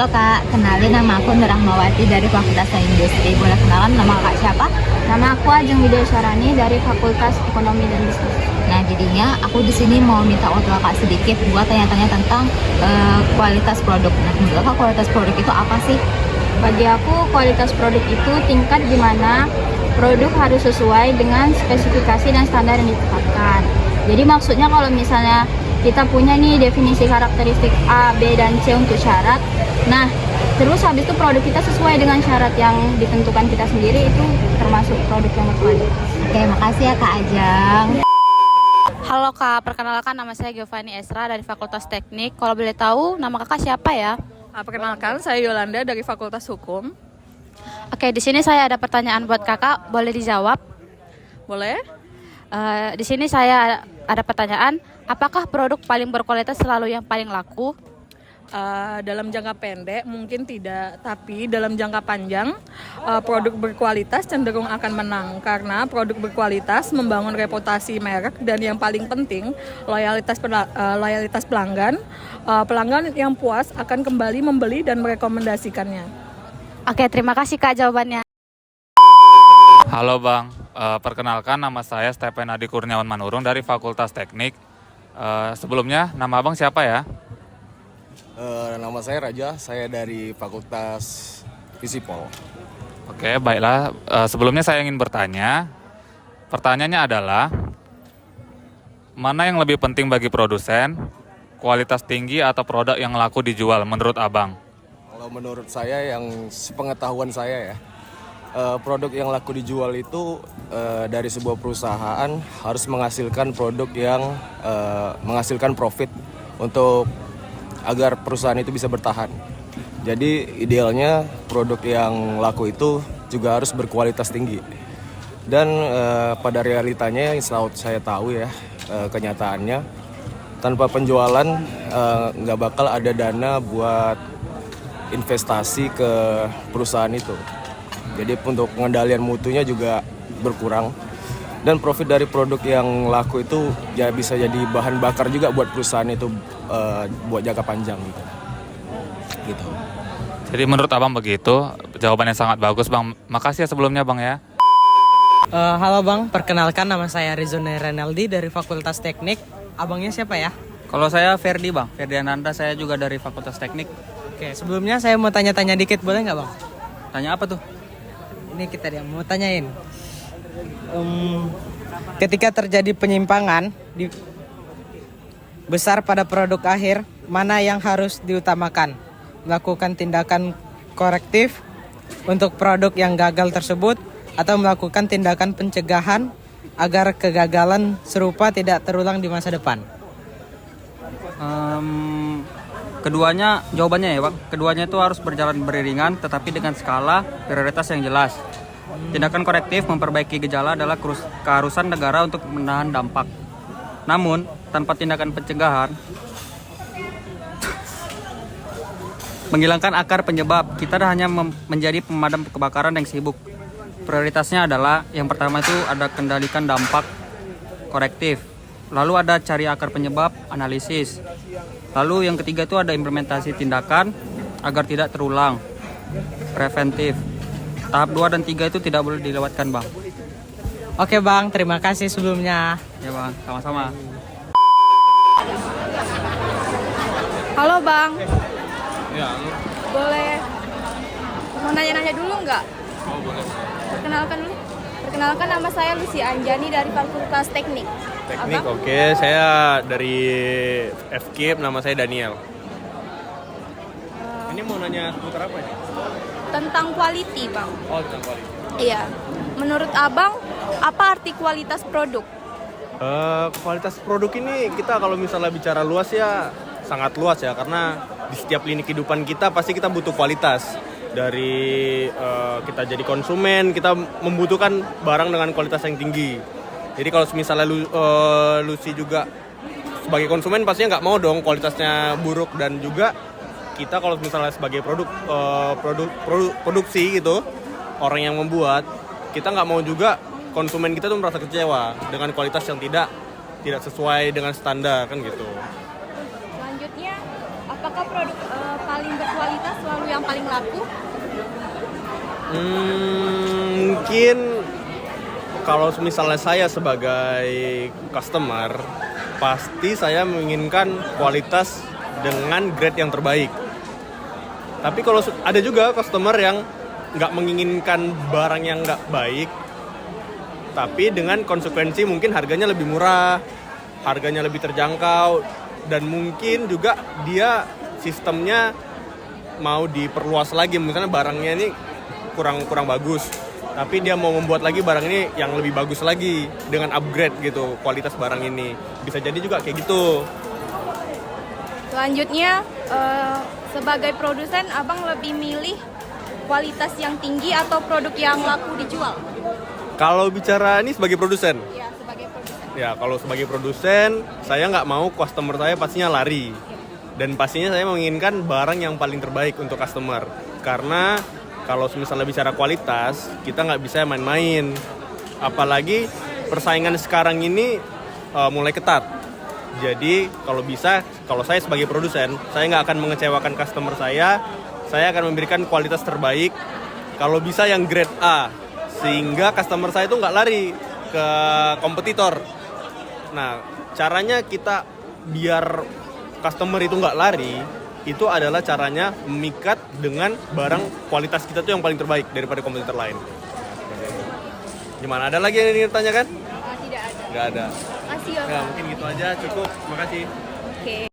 Halo Kak, kenalin nama aku Nur Rahmawati dari Fakultas Teknik Industri. Boleh kenalan nama Kak siapa? Nama aku Ajeng Widya Syarani dari Fakultas Ekonomi dan Bisnis. Nah, jadinya aku di sini mau minta waktu Kakak sedikit buat tanya-tanya tentang kualitas produk. Nah, menurut Kakak kualitas produk itu apa sih? Bagi aku, kualitas produk itu tingkat di mana produk harus sesuai dengan spesifikasi dan standar yang ditetapkan. Jadi maksudnya kalau misalnya kita punya nih definisi karakteristik A, B, dan C untuk syarat. Nah, terus habis itu produk kita sesuai dengan syarat yang ditentukan kita sendiri, itu termasuk produk yang berkualitas. Oke, makasih ya Kak Ajeng. Halo Kak, perkenalkan nama saya Giovanni Esra dari Fakultas Teknik. Kalau boleh tahu, nama Kakak siapa ya? Perkenalkan, saya Yolanda dari Fakultas Hukum. Oke, di sini saya ada pertanyaan buat Kakak, boleh dijawab? Boleh? Di sini saya ada pertanyaan, apakah produk paling berkualitas selalu yang paling laku? Dalam jangka pendek mungkin tidak, tapi dalam jangka panjang produk berkualitas cenderung akan menang karena produk berkualitas membangun reputasi merek dan yang paling penting loyalitas pelanggan. Pelanggan yang puas akan kembali membeli dan merekomendasikannya. Oke, terima kasih Kak jawabannya. Halo Bang, perkenalkan nama saya Stephen Adi Kurniawan Manurung dari Fakultas Teknik. Sebelumnya nama Abang siapa ya? Nama saya Raja, saya dari Fakultas Visipol. Oke, baiklah. Sebelumnya saya ingin bertanya. Pertanyaannya adalah, mana yang lebih penting bagi produsen, kualitas tinggi atau produk yang laku dijual menurut Abang? Kalau menurut saya, yang sepengetahuan saya ya, produk yang laku dijual itu dari sebuah perusahaan harus menghasilkan produk yang menghasilkan profit untuk agar perusahaan itu bisa bertahan. Jadi idealnya produk yang laku itu juga harus berkualitas tinggi. Dan pada realitanya yang selalu saya tahu ya, kenyataannya tanpa penjualan nggak bakal ada dana buat investasi ke perusahaan itu. Jadi untuk pengendalian mutunya juga berkurang. Dan profit dari produk yang laku itu ya bisa jadi bahan bakar juga buat perusahaan itu buat jangka panjang gitu. Jadi menurut Abang begitu, jawabannya sangat bagus Bang. Makasih ya sebelumnya Bang ya. Halo Bang, perkenalkan nama saya Rizone Renaldi dari Fakultas Teknik. Abangnya siapa ya? Kalau saya Ferdi Bang, Ferdiananda, saya juga dari Fakultas Teknik. Oke, sebelumnya saya mau tanya-tanya dikit, boleh nggak Bang? Tanya apa tuh? Ini kita mau tanyain. Ketika terjadi penyimpangan besar pada produk akhir, mana yang harus diutamakan? Melakukan tindakan korektif untuk produk yang gagal tersebut atau melakukan tindakan pencegahan agar kegagalan serupa tidak terulang di masa depan? Keduanya, jawabannya ya Bang, keduanya itu harus berjalan beriringan tetapi dengan skala prioritas yang jelas. Tindakan korektif memperbaiki gejala adalah keharusan negara untuk menahan dampak. Namun, tanpa tindakan pencegahan, menghilangkan akar penyebab, kita hanya menjadi pemadam kebakaran yang sibuk. Prioritasnya adalah, yang pertama itu ada kendalikan dampak korektif. Lalu ada cari akar penyebab, analisis. Lalu yang ketiga itu ada implementasi tindakan agar tidak terulang, preventif. Tahap 2 dan 3 itu tidak boleh dilewatkan Bang. Oke Bang, terima kasih sebelumnya. Ya Bang, sama-sama. Halo Bang, Ya, halo. boleh mau nanya-nanya dulu nggak? Oh, boleh. Perkenalkan dulu. Perkenalkan, nama saya Lucy Anjani dari Fakultas Teknik. Teknik, Abang? oke. Saya dari FKIP, nama saya Daniel. Ini mau nanya seputar apa ya? Tentang quality Bang. Oh, tentang kualitas. Iya. Menurut Abang, apa arti kualitas produk? Kualitas produk ini kita kalau misalnya bicara luas ya sangat luas ya, karena di setiap lini kehidupan kita pasti kita butuh kualitas. Dari kita jadi konsumen, kita membutuhkan barang dengan kualitas yang tinggi. Jadi kalau misalnya Lucy juga sebagai konsumen pastinya nggak mau dong kualitasnya buruk, dan juga kita kalau misalnya sebagai produksi gitu, orang yang membuat, kita nggak mau juga konsumen kita tuh merasa kecewa dengan kualitas yang tidak sesuai dengan standar kan gitu. Selanjutnya, apakah produk paling berkualitas selalu yang paling laku? Mungkin kalau misalnya saya sebagai customer, pasti saya menginginkan kualitas dengan grade yang terbaik. Tapi kalau ada juga customer yang nggak menginginkan barang yang nggak baik, tapi dengan konsekuensi mungkin harganya lebih murah, harganya lebih terjangkau, dan mungkin juga dia sistemnya mau diperluas lagi, misalnya barangnya ini kurang bagus, tapi dia mau membuat lagi barang ini yang lebih bagus lagi dengan upgrade gitu kualitas barang ini. Bisa jadi juga kayak gitu. Selanjutnya, sebagai produsen, abang lebih milih kualitas yang tinggi atau produk yang laku dijual? Kalau bicara ini sebagai produsen, Ya, sebagai produsen. ya kalau sebagai produsen saya nggak mau customer saya pastinya lari, dan pastinya saya menginginkan barang yang paling terbaik untuk customer. Karena kalau misalnya bicara kualitas, kita nggak bisa main-main. Apalagi persaingan sekarang ini mulai ketat. Jadi kalau saya sebagai produsen, saya nggak akan mengecewakan customer saya akan memberikan kualitas terbaik. Kalau bisa yang grade A, sehingga customer saya itu nggak lari ke kompetitor. Nah, caranya kita biar customer itu nggak lari, itu adalah caranya memikat dengan barang kualitas kita tuh yang paling terbaik daripada kompetitor lain. Gimana, ada lagi yang ingin ditanyakan? Tidak ada. Nggak ada. Makasih ya, Ya, Bang. mungkin gitu aja, cukup. Makasih. Oke.